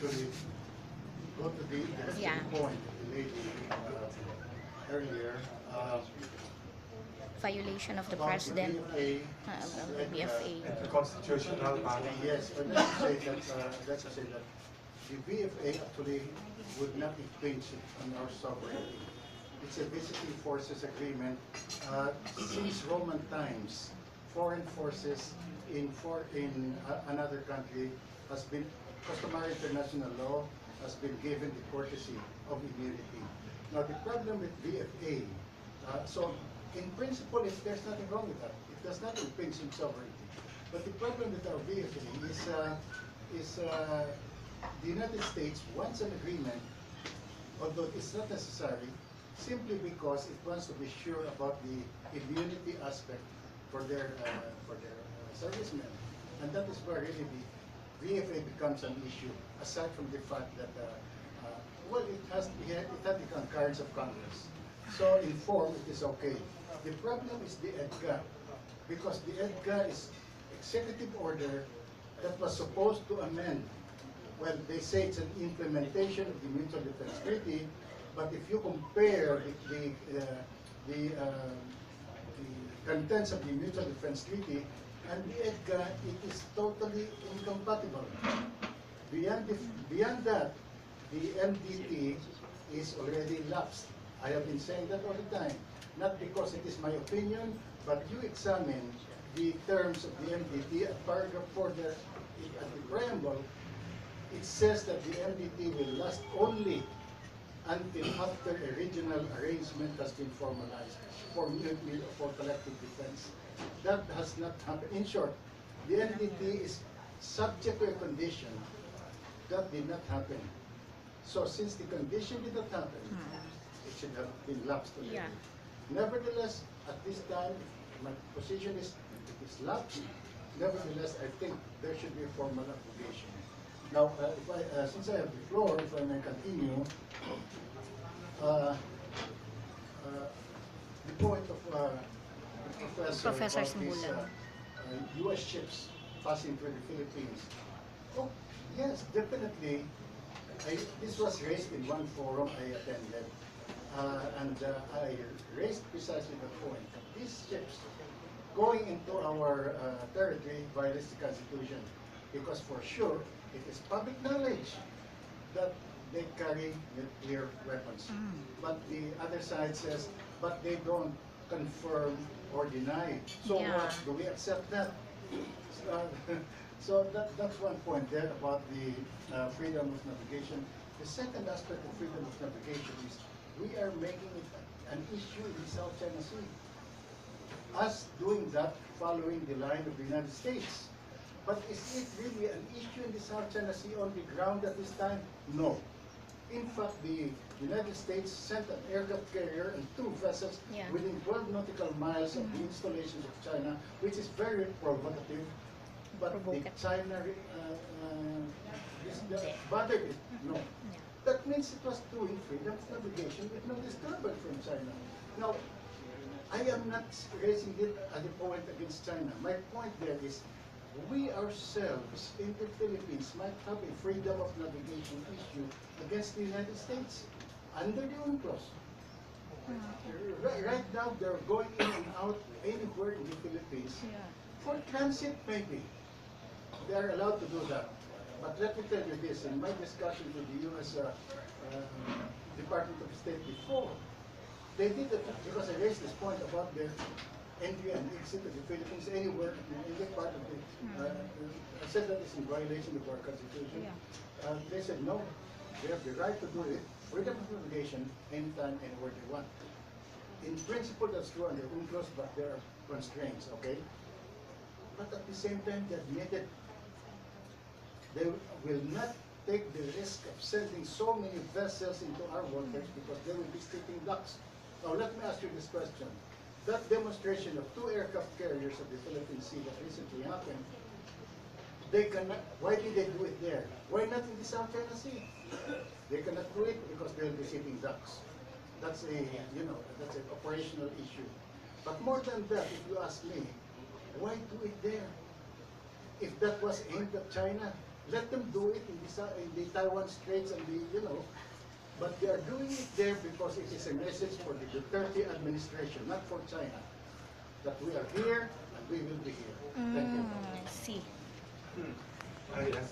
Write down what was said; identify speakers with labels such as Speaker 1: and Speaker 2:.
Speaker 1: actually go to the point of the lady earlier.
Speaker 2: Violation of the
Speaker 1: About
Speaker 2: president,
Speaker 1: the
Speaker 2: BFA.
Speaker 3: The constitutional matter.
Speaker 1: Yes, but let's say that the VFA actually would not impinge on our sovereignty. It's a visiting forces agreement. Since Roman times, foreign forces in another country has been, customary international law has been given the courtesy of immunity. Now the problem with VFA, so in principle, there's nothing wrong with that. It does not impinge on sovereignty. But the problem with our VFA is the United States wants an agreement, although it's not necessary, simply because it wants to be sure about the immunity aspect for their servicemen. And that is where really the VFA becomes an issue, aside from the fact that, well, it had the concurrence of Congress. So in form, it is okay. The problem is the EDGA, because the EDGA is executive order that was supposed to amend. Well, they say it's an implementation of the Mutual Defense Treaty, but if you compare the contents of the Mutual Defense Treaty and the EDGA, it is totally incompatible. Beyond that, the MDT is already lapsed. I have been saying that all the time, not because it is my opinion, but you examine the terms of the MDT at paragraph 4 there, at the preamble, it says that the MDT will last only until after a regional arrangement has been formalized for collective defense. That has not happened. In short, the MDT is subject to a condition that did not happen. So since the condition did not happen, it should have been lapsed already.
Speaker 2: Yeah.
Speaker 1: Nevertheless, at this time, my position is it is lapsed. Nevertheless, I think there should be a formal application. Now, since I have the floor, if I may continue, the point of
Speaker 2: Professor
Speaker 1: about
Speaker 2: Simbulan.
Speaker 1: these U.S. ships passing through the Philippines. Oh, yes, definitely. This was raised in one forum I attended, and I raised precisely the point. These ships going into our territory violates the Constitution, because for sure it is public knowledge that they carry nuclear weapons. But the other side says, but they don't confirm or deny. So what? Do we accept that? So that's one point there about the freedom of navigation. The second aspect of freedom of navigation is we are making it an issue in the South China Sea. Us doing that following the line of the United States. But is it really an issue in the South China Sea on the ground at this time? No. In fact, the United States sent an aircraft carrier and 2 vessels within 12 nautical miles of the installations of China, which is very provocative. But the China bothered it? No. That means it was doing freedom of navigation with no disturbance from China. Now, I am not raising it as a point against China. My point there is we ourselves in the Philippines might have a freedom of navigation issue against the United States under the UNCLOS. Right now, they're going in and out anywhere in the Philippines for transit, maybe. They are allowed to do that. But let me tell you this, in my discussion with the U.S. Department of State before, they did it because I raised this point about their entry and exit of the Philippines anywhere in any part of the, I said that is in violation of our Constitution. They said no, they have the right to do it, freedom of navigation, anytime, anywhere they want. In principle, that's true under UNCLOS, but there are constraints, okay? But at the same time, they admitted they will not take the risk of sending so many vessels into our waters because they will be stripping docks. Now, let me ask you this question. That demonstration of 2 aircraft carriers of the Philippine Sea that recently happened, they cannot, why did they do it there? Why not in the South China Sea? They cannot do it because they'll be sitting ducks. That's a, that's an operational issue. But more than that, if you ask me, why do it there? If that was aimed at China, Let them do it in the Taiwan Straits and but they are doing it there because it is a message for the Duterte administration, not for China, that we are here and we will be here. Thank you.
Speaker 2: See.
Speaker 3: Yes.